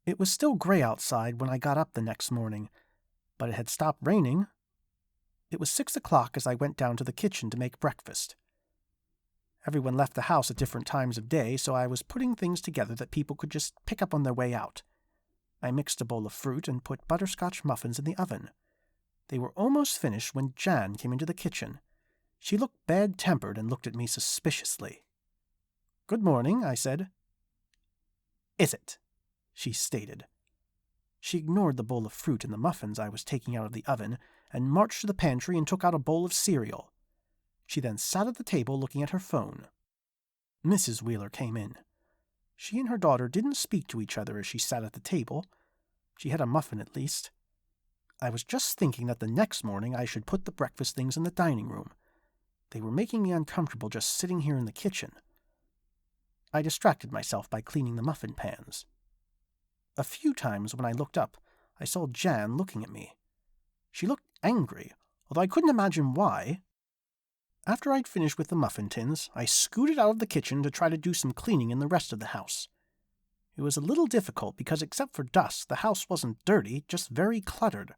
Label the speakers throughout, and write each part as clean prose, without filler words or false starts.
Speaker 1: It was still gray outside when I got up the next morning, but it had stopped raining. It was 6 o'clock as I went down to the kitchen to make breakfast. Everyone left the house at different times of day, so I was putting things together that people could just pick up on their way out. I mixed a bowl of fruit and put butterscotch muffins in the oven. They were almost finished when Jan came into the kitchen. She looked bad-tempered and looked at me suspiciously. "Good morning," I said. "Is it?" she stated. She ignored the bowl of fruit and the muffins I was taking out of the oven and marched to the pantry and took out a bowl of cereal. She then sat at the table looking at her phone. Mrs. Wheeler came in. She and her daughter didn't speak to each other as she sat at the table. She had a muffin at least. I was just thinking that the next morning I should put the breakfast things in the dining room. They were making me uncomfortable just sitting here in the kitchen. I distracted myself by cleaning the muffin pans. A few times when I looked up, I saw Jan looking at me. She looked angry, although I couldn't imagine why. After I'd finished with the muffin tins, I scooted out of the kitchen to try to do some cleaning in the rest of the house. It was a little difficult because except for dust, the house wasn't dirty, just very cluttered.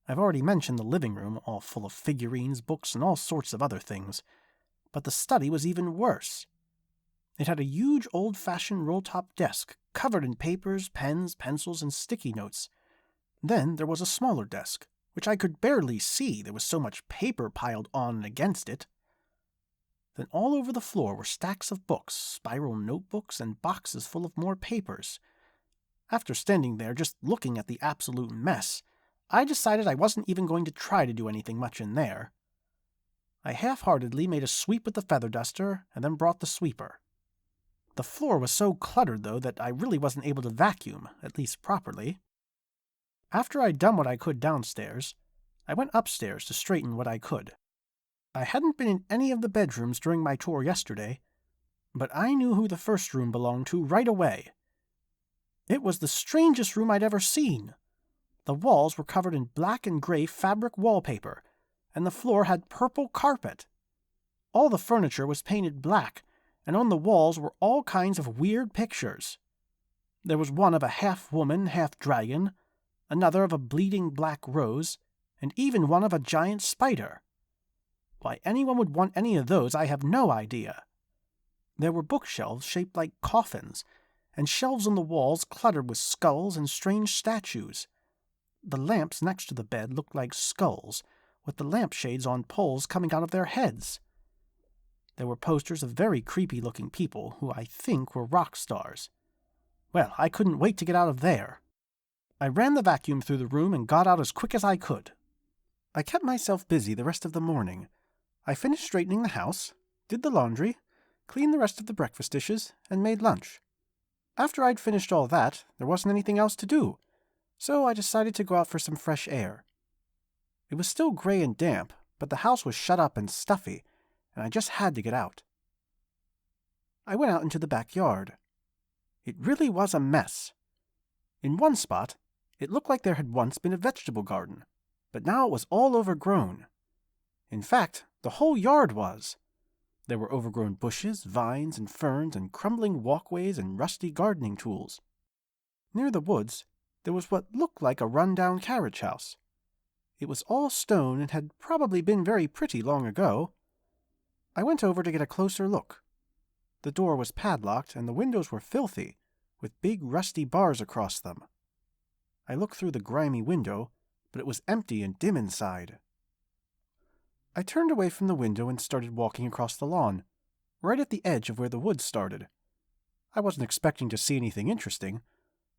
Speaker 1: I've already mentioned the living room, all full of figurines, books, and all sorts of other things. But the study was even worse. It had a huge old-fashioned roll-top desk, covered in papers, pens, pencils, and sticky notes. Then there was a smaller desk, which I could barely see, there was so much paper piled on and against it. Then all over the floor were stacks of books, spiral notebooks, and boxes full of more papers. After standing there just looking at the absolute mess, I decided I wasn't even going to try to do anything much in there. I half-heartedly made a sweep with the feather duster and then brought the sweeper. The floor was so cluttered, though, that I really wasn't able to vacuum, at least properly. After I'd done what I could downstairs, I went upstairs to straighten what I could. I hadn't been in any of the bedrooms during my tour yesterday, but I knew who the first room belonged to right away. It was the strangest room I'd ever seen. The walls were covered in black and gray fabric wallpaper, and the floor had purple carpet. All the furniture was painted black, and on the walls were all kinds of weird pictures. There was one of a half-woman, half-dragon, another of a bleeding black rose, and even one of a giant spider. Why anyone would want any of those, I have no idea. There were bookshelves shaped like coffins, and shelves on the walls cluttered with skulls and strange statues. The lamps next to the bed looked like skulls, with the lampshades on poles coming out of their heads. There were posters of very creepy-looking people who I think were rock stars. Well, I couldn't wait to get out of there. I ran the vacuum through the room and got out as quick as I could. I kept myself busy the rest of the morning. I finished straightening the house, did the laundry, cleaned the rest of the breakfast dishes, and made lunch. After I'd finished all that, there wasn't anything else to do, so I decided to go out for some fresh air. It was still gray and damp, but the house was shut up and stuffy, and I just had to get out. I went out into the backyard. It really was a mess. In one spot, it looked like there had once been a vegetable garden, but now it was all overgrown. In fact, the whole yard was. There were overgrown bushes, vines, and ferns, and crumbling walkways and rusty gardening tools. Near the woods, there was what looked like a run-down carriage house. It was all stone and had probably been very pretty long ago. I went over to get a closer look. The door was padlocked and the windows were filthy, with big rusty bars across them. I looked through the grimy window, but it was empty and dim inside. I turned away from the window and started walking across the lawn, right at the edge of where the woods started. I wasn't expecting to see anything interesting,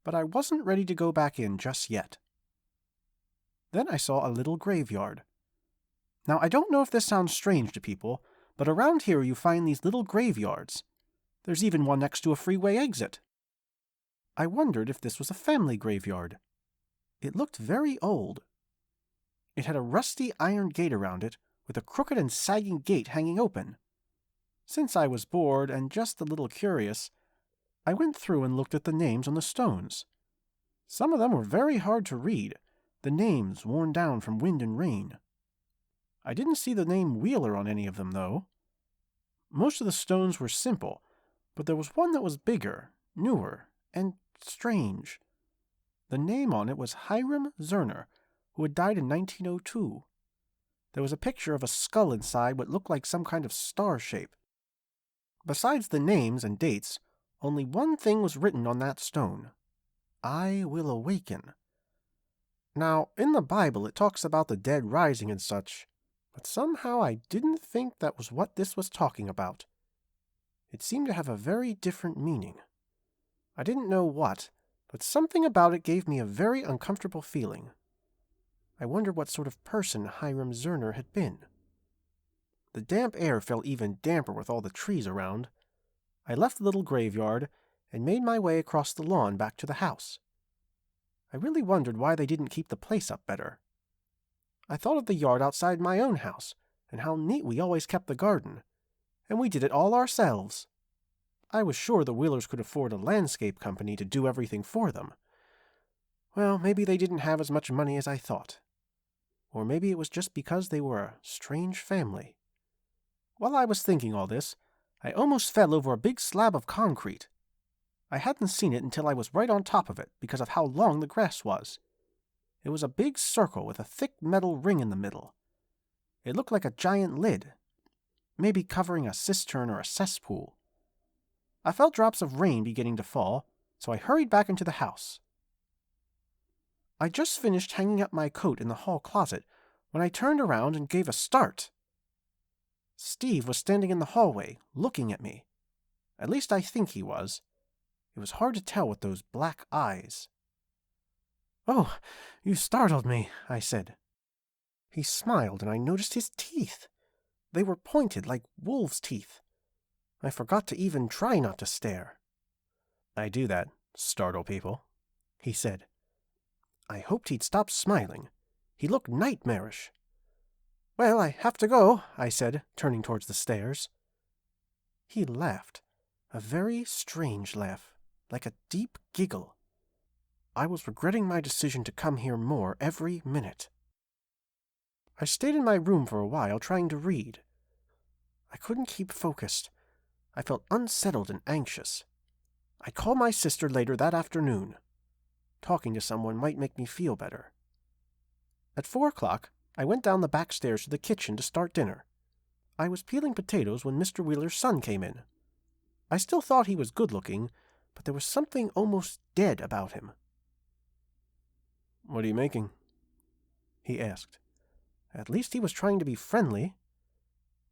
Speaker 1: but I wasn't ready to go back in just yet. Then I saw a little graveyard. Now, I don't know if this sounds strange to people, but around here you find these little graveyards. There's even one next to a freeway exit. I wondered if this was a family graveyard. It looked very old. It had a rusty iron gate around it, with a crooked and sagging gate hanging open. Since I was bored and just a little curious, I went through and looked at the names on the stones. Some of them were very hard to read, the names worn down from wind and rain. I didn't see the name Wheeler on any of them, though. Most of the stones were simple, but there was one that was bigger, newer, and strange. The name on it was Hiram Zerner, who had died in 1902. There was a picture of a skull inside what looked like some kind of star shape. Besides the names and dates, only one thing was written on that stone. I will awaken. Now, in the Bible it talks about the dead rising and such, but somehow I didn't think that was what this was talking about. It seemed to have a very different meaning. I didn't know what, but something about it gave me a very uncomfortable feeling. I wondered what sort of person Hiram Zerner had been. The damp air felt even damper with all the trees around. I left the little graveyard and made my way across the lawn back to the house. I really wondered why they didn't keep the place up better. I thought of the yard outside my own house and how neat we always kept the garden, and we did it all ourselves. I was sure the Wheelers could afford a landscape company to do everything for them. Well, maybe they didn't have as much money as I thought. Or maybe it was just because they were a strange family. While I was thinking all this, I almost fell over a big slab of concrete. I hadn't seen it until I was right on top of it because of how long the grass was. It was a big circle with a thick metal ring in the middle. It looked like a giant lid, maybe covering a cistern or a cesspool. I felt drops of rain beginning to fall, so I hurried back into the house. I just finished hanging up my coat in the hall closet when I turned around and gave a start. Steve was standing in the hallway, looking at me. At least I think he was. It was hard to tell with those black eyes. "Oh, you startled me," I said. He smiled, and I noticed his teeth. They were pointed like wolves' teeth. I forgot to even try not to stare. "I do that, startle people," he said. I hoped he'd stop smiling. He looked nightmarish. "Well, I have to go," I said, turning towards the stairs. He laughed, a very strange laugh, like a deep giggle. I was regretting my decision to come here more every minute. I stayed in my room for a while trying to read. I couldn't keep focused. I felt unsettled and anxious. I called my sister later that afternoon. Talking to someone might make me feel better. At 4 o'clock, I went down the back stairs to the kitchen to start dinner. I was peeling potatoes when Mr. Wheeler's son came in. I still thought he was good-looking, but there was something almost dead about him. "What are you making?" he asked. At least he was trying to be friendly.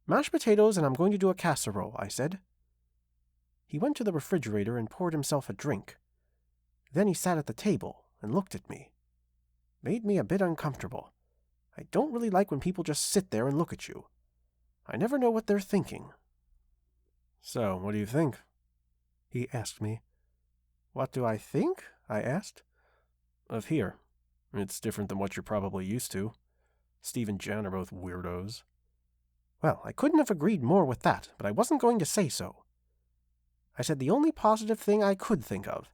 Speaker 1: "Mashed potatoes, and I'm going to do a casserole," I said. He went to the refrigerator and poured himself a drink. Then he sat at the table and looked at me. Made me a bit uncomfortable. I don't really like when people just sit there and look at you. I never know what they're thinking. "So, what do you think?" he asked me. "What do I think?" I asked. "Of here. It's different than what you're probably used to. Steve and Jen are both weirdos." Well, I couldn't have agreed more with that, but I wasn't going to say so. I said the only positive thing I could think of.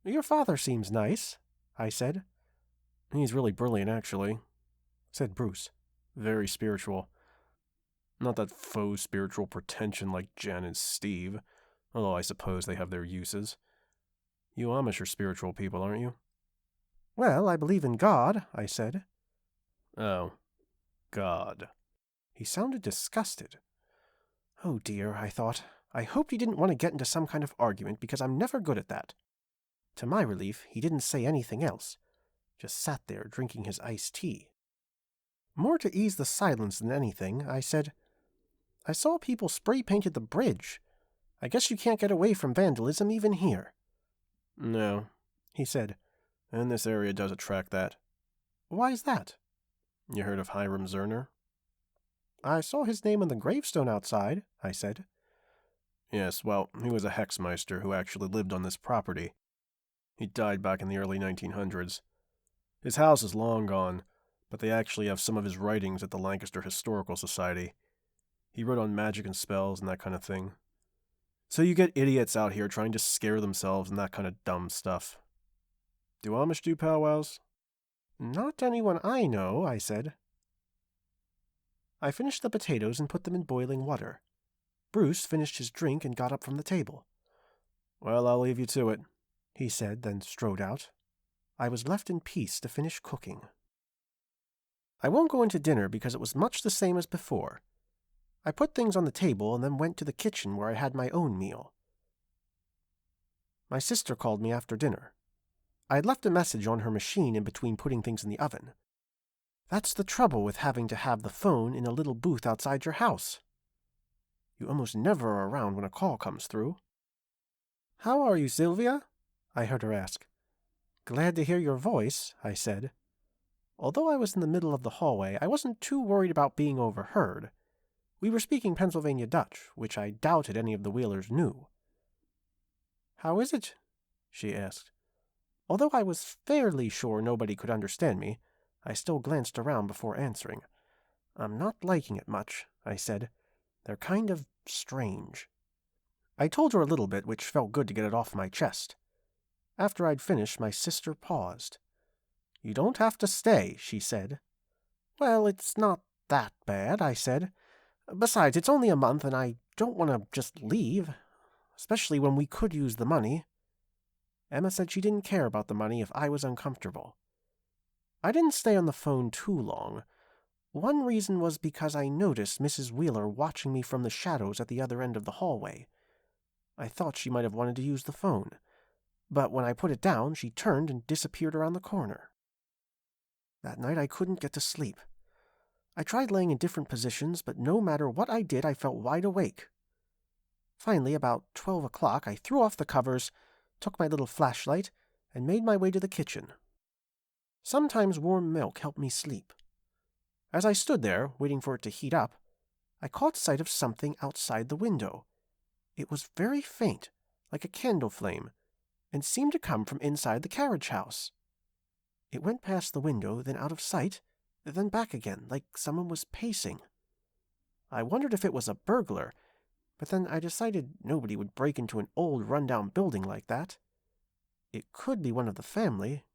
Speaker 1: "Your father seems nice," I said. "He's really brilliant, actually," said Bruce. "Very spiritual. Not that faux spiritual pretension like Jen and Steve, although I suppose they have their uses. You Amish are spiritual people, aren't you?" "Well, I believe in God," I said. "Oh, God." He sounded disgusted. Oh dear, I thought. I hoped he didn't want to get into some kind of argument because I'm never good at that. To my relief, he didn't say anything else. Just sat there drinking his iced tea. More to ease the silence than anything, I said, "I saw people spray-painted the bridge. I guess you can't get away from vandalism even here." "No," he said, "and this area does attract that." "Why's that?" "You heard of Hiram Zerner?" "I saw his name on the gravestone outside," I said. "Yes, well, he was a hexmeister who actually lived on this property. He died back in the early 1900s. His house is long gone, but they actually have some of his writings at the Lancaster Historical Society. He wrote on magic and spells and that kind of thing. So you get idiots out here trying to scare themselves and that kind of dumb stuff. Do Amish do powwows?" "Not anyone I know," I said. I finished the potatoes and put them in boiling water. Bruce finished his drink and got up from the table. "Well, I'll leave you to it. he said, then strode out. I was left in peace to finish cooking. I won't go into dinner because it was much the same as before. I put things on the table and then went to the kitchen where I had my own meal. My sister called me after dinner. I had left a message on her machine in between putting things in the oven. That's the trouble with having to have the phone in a little booth outside your house. You almost never are around when a call comes through. "How are you, Sylvia?" I heard her ask. "Glad to hear your voice," I said. Although I was in the middle of the hallway, I wasn't too worried about being overheard. We were speaking Pennsylvania Dutch, which I doubted any of the Wheelers knew. "How is it?" she asked. Although I was fairly sure nobody could understand me, I still glanced around before answering. "I'm not liking it much," I said. "They're kind of strange." I told her a little bit, which felt good to get it off my chest. After I'd finished, my sister paused. "You don't have to stay," she said. "Well, it's not that bad," I said. "Besides, it's only a month, and I don't want to just leave, especially when we could use the money." Emma said she didn't care about the money if I was uncomfortable. I didn't stay on the phone too long. One reason was because I noticed Mrs. Wheeler watching me from the shadows at the other end of the hallway. I thought she might have wanted to use the phone, but when I put it down, she turned and disappeared around the corner. That night I couldn't get to sleep. I tried laying in different positions, but no matter what I did, I felt wide awake. Finally, about 12 o'clock, I threw off the covers, took my little flashlight, and made my way to the kitchen. Sometimes warm milk helped me sleep. As I stood there, waiting for it to heat up, I caught sight of something outside the window. It was very faint, like a candle flame, and seemed to come from inside the carriage house. It went past the window, then out of sight, then back again, like someone was pacing. I wondered if it was a burglar, but then I decided nobody would break into an old run-down building like that. It could be one of the family.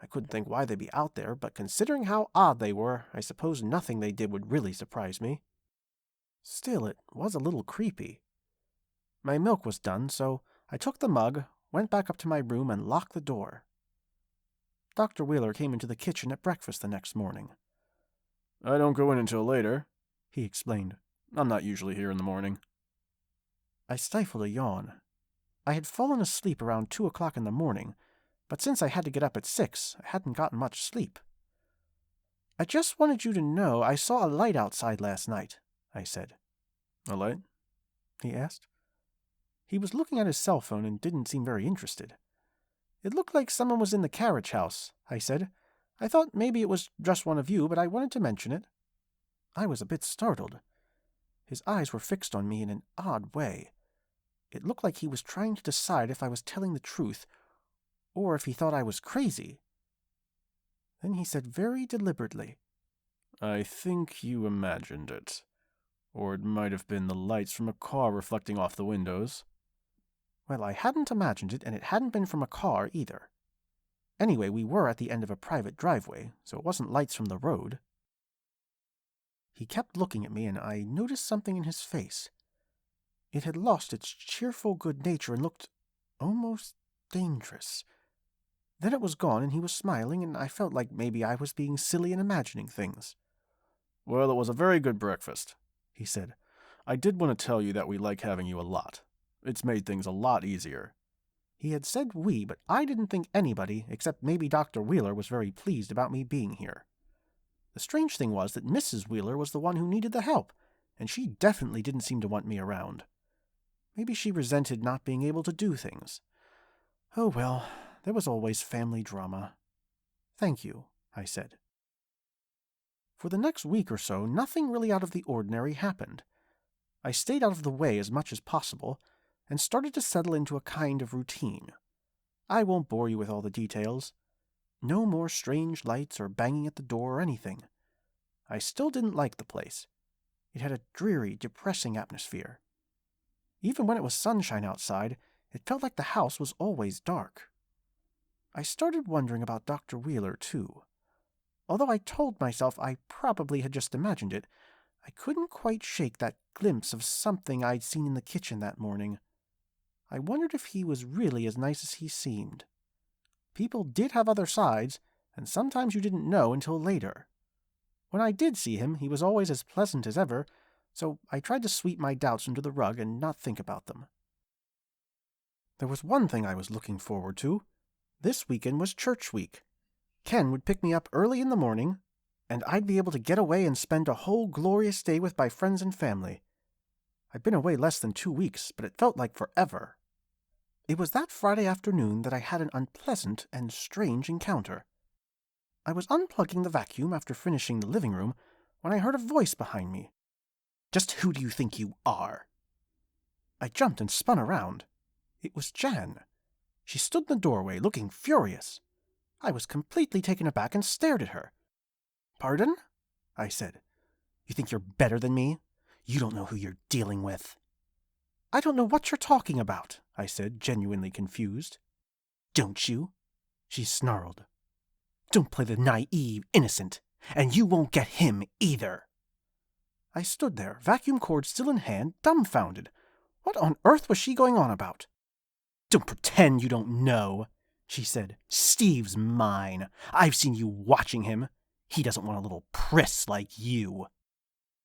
Speaker 1: I couldn't think why they'd be out there, but considering how odd they were, I suppose nothing they did would really surprise me. Still, it was a little creepy. My milk was done, so I took the mug, went back up to my room, and locked the door. Dr. Wheeler came into the kitchen at breakfast the next morning.
Speaker 2: "I don't go in until later," he explained. "I'm not usually here in the morning."
Speaker 1: I stifled a yawn. I had fallen asleep around 2 o'clock in the morning, but since I had to get up at 6, I hadn't gotten much sleep. "I just wanted you to know I saw a light outside last night," I said.
Speaker 2: "A light?"
Speaker 1: he asked. He was looking at his cell phone and didn't seem very interested. "It looked like someone was in the carriage house," I said. "I thought maybe it was just one of you, but I wanted to mention it." I was a bit startled. His eyes were fixed on me in an odd way. It looked like he was trying to decide if I was telling the truth, or if he thought I was crazy. Then he said very deliberately,
Speaker 2: "I think you imagined it. Or it might have been the lights from a car reflecting off the windows."
Speaker 1: Well, I hadn't imagined it, and it hadn't been from a car either. Anyway, we were at the end of a private driveway, so it wasn't lights from the road. He kept looking at me, and I noticed something in his face. It had lost its cheerful good nature and looked almost dangerous. Then it was gone, and he was smiling, and I felt like maybe I was being silly and imagining things.
Speaker 2: "Well, it was a very good breakfast," he said. "I did want to tell you that we like having you a lot. It's made things a lot easier."
Speaker 1: He had said we, but I didn't think anybody, except maybe Dr. Wheeler, was very pleased about me being here. The strange thing was that Mrs. Wheeler was the one who needed the help, and she definitely didn't seem to want me around. Maybe she resented not being able to do things. Oh well, there was always family drama. "Thank you," I said. For the next week or so, nothing really out of the ordinary happened. I stayed out of the way as much as possible, and started to settle into a kind of routine. I won't bore you with all the details. No more strange lights or banging at the door or anything. I still didn't like the place. It had a dreary, depressing atmosphere. Even when it was sunshine outside, it felt like the house was always dark. I started wondering about Dr. Wheeler, too. Although I told myself I probably had just imagined it, I couldn't quite shake that glimpse of something I'd seen in the kitchen that morning. I wondered if he was really as nice as he seemed. People did have other sides, and sometimes you didn't know until later. When I did see him, he was always as pleasant as ever, so I tried to sweep my doubts under the rug and not think about them. There was one thing I was looking forward to. This weekend was church week. Ken would pick me up early in the morning, and I'd be able to get away and spend a whole glorious day with my friends and family. I'd been away less than 2 weeks, but it felt like forever. It was that Friday afternoon that I had an unpleasant and strange encounter. I was unplugging the vacuum after finishing the living room when I heard a voice behind me. "Just who do you think you are?" I jumped and spun around. It was Jan. She stood in the doorway, looking furious. I was completely taken aback and stared at her. "Pardon?" I said. "You think you're better than me? You don't know who you're dealing with." "I don't know what you're talking about," I said, genuinely confused. "Don't you?" she snarled. "Don't play the naive innocent, and you won't get him either." I stood there, vacuum cord still in hand, dumbfounded. What on earth was she going on about? "Don't pretend you don't know," she said. "Steve's mine. I've seen you watching him. He doesn't want a little priss like you."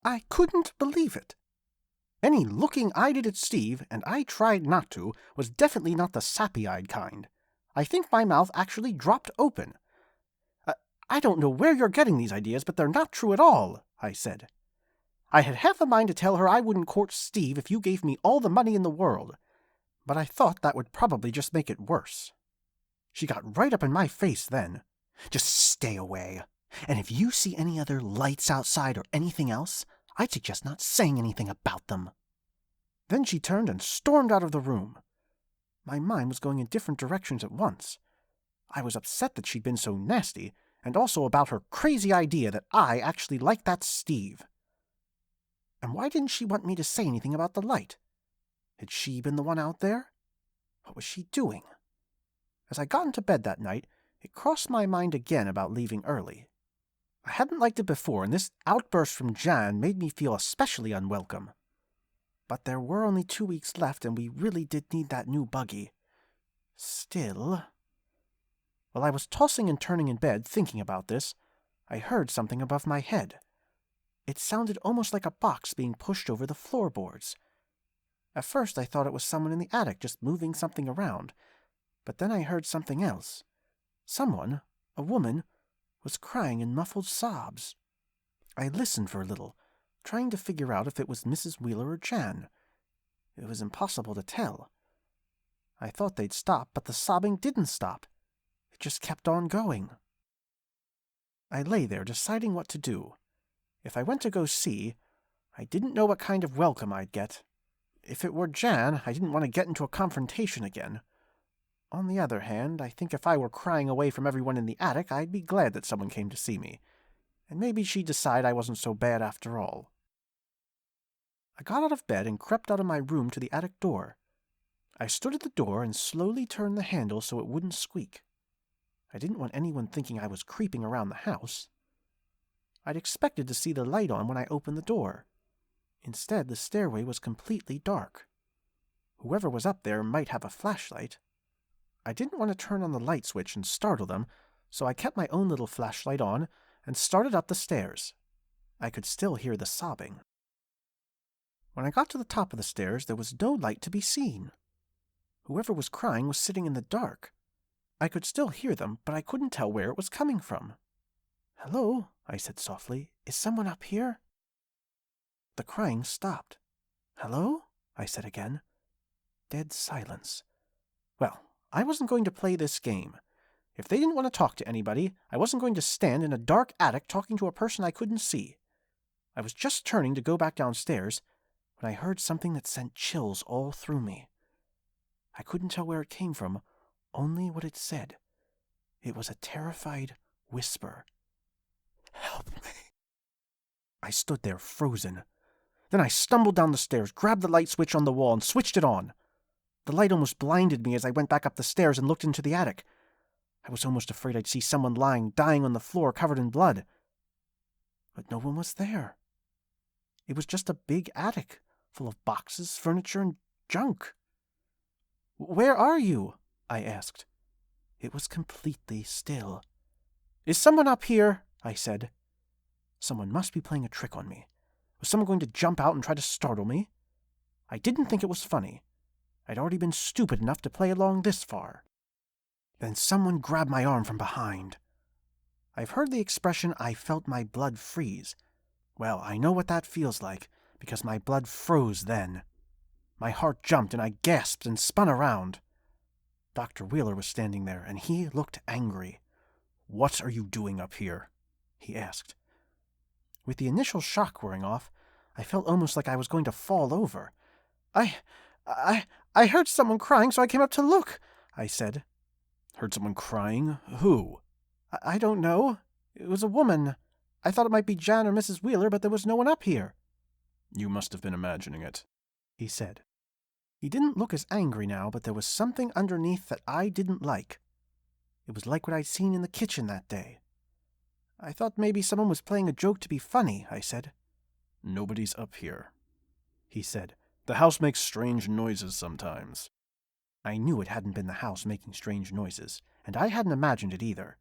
Speaker 1: I couldn't believe it. Any looking I did at Steve, and I tried not to, was definitely not the sappy-eyed kind. I think my mouth actually dropped open. I don't know where you're getting these ideas, but they're not true at all," I said. I had half a mind to tell her I wouldn't court Steve if you gave me all the money in the world, but I thought that would probably just make it worse. She got right up in my face then. "Just stay away. And if you see any other lights outside or anything else, I'd suggest not saying anything about them." Then she turned and stormed out of the room. My mind was going in different directions at once. I was upset that she'd been so nasty, and also about her crazy idea that I actually liked that Steve. And why didn't she want me to say anything about the light? Had she been the one out there? What was she doing? As I got into bed that night, it crossed my mind again about leaving early. I hadn't liked it before, and this outburst from Jan made me feel especially unwelcome. But there were only 2 weeks left, and we really did need that new buggy. Still... While I was tossing and turning in bed, thinking about this, I heard something above my head. It sounded almost like a box being pushed over the floorboards. At first I thought it was someone in the attic just moving something around, but then I heard something else. Someone, a woman, was crying in muffled sobs. I listened for a little, trying to figure out if it was Mrs. Wheeler or Jan. It was impossible to tell. I thought they'd stop, but the sobbing didn't stop. It just kept on going. I lay there deciding what to do. If I went to go see, I didn't know what kind of welcome I'd get. If it were Jan, I didn't want to get into a confrontation again. On the other hand, I think if I were crying away from everyone in the attic, I'd be glad that someone came to see me. And maybe she'd decide I wasn't so bad after all. I got out of bed and crept out of my room to the attic door. I stood at the door and slowly turned the handle so it wouldn't squeak. I didn't want anyone thinking I was creeping around the house. I'd expected to see the light on when I opened the door. Instead, the stairway was completely dark. Whoever was up there might have a flashlight. I didn't want to turn on the light switch and startle them, so I kept my own little flashlight on and started up the stairs. I could still hear the sobbing. When I got to the top of the stairs, there was no light to be seen. Whoever was crying was sitting in the dark. I could still hear them, but I couldn't tell where it was coming from. "Hello," I said softly. "Is someone up here?" The crying stopped. "Hello?" I said again. Dead silence. Well, I wasn't going to play this game. If they didn't want to talk to anybody, I wasn't going to stand in a dark attic talking to a person I couldn't see. I was just turning to go back downstairs when I heard something that sent chills all through me. I couldn't tell where it came from, only what it said. It was a terrified whisper. "Help me." I stood there frozen. Then I stumbled down the stairs, grabbed the light switch on the wall, and switched it on. The light almost blinded me as I went back up the stairs and looked into the attic. I was almost afraid I'd see someone dying on the floor covered in blood. But no one was there. It was just a big attic, full of boxes, furniture, and junk. "Where are you?" I asked. It was completely still. "Is someone up here?" I said. Someone must be playing a trick on me. Was someone going to jump out and try to startle me? I didn't think it was funny. I'd already been stupid enough to play along this far. Then someone grabbed my arm from behind. I've heard the expression, "I felt my blood freeze." Well, I know what that feels like, because my blood froze then. My heart jumped and I gasped and spun around. Dr. Wheeler was standing there, and he looked angry.
Speaker 2: "What are you doing up here?" he asked.
Speaker 1: With the initial shock wearing off, I felt almost like I was going to fall over. I heard someone crying, so I came up to look," I said.
Speaker 2: "Heard someone crying? Who?"
Speaker 1: I don't know. It was a woman. I thought it might be Jan or Mrs. Wheeler, but there was no one up here."
Speaker 2: "You must have been imagining it,"
Speaker 1: he said. He didn't look as angry now, but there was something underneath that I didn't like. It was like what I'd seen in the kitchen that day. "I thought maybe someone was playing a joke to be funny," I said.
Speaker 2: "Nobody's up here," he said. "The house makes strange noises sometimes."
Speaker 1: I knew it hadn't been the house making strange noises, and I hadn't imagined it either.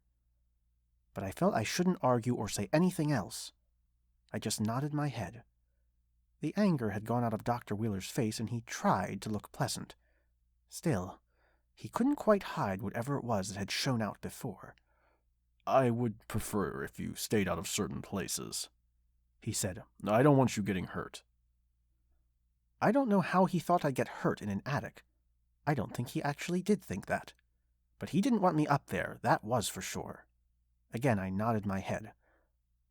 Speaker 1: But I felt I shouldn't argue or say anything else. I just nodded my head. The anger had gone out of Dr. Wheeler's face, and he tried to look pleasant. Still, he couldn't quite hide whatever it was that had shown out before.
Speaker 2: "I would prefer if you stayed out of certain places," he said. "I don't want you getting hurt."
Speaker 1: I don't know how he thought I'd get hurt in an attic. I don't think he actually did think that. But he didn't want me up there, that was for sure. Again, I nodded my head.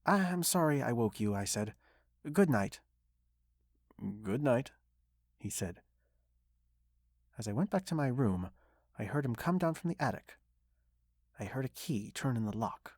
Speaker 1: "I'm sorry I woke you," I said. "Good night."
Speaker 2: "Good night," he said.
Speaker 1: As I went back to my room, I heard him come down from the attic. I heard a key turn in the lock.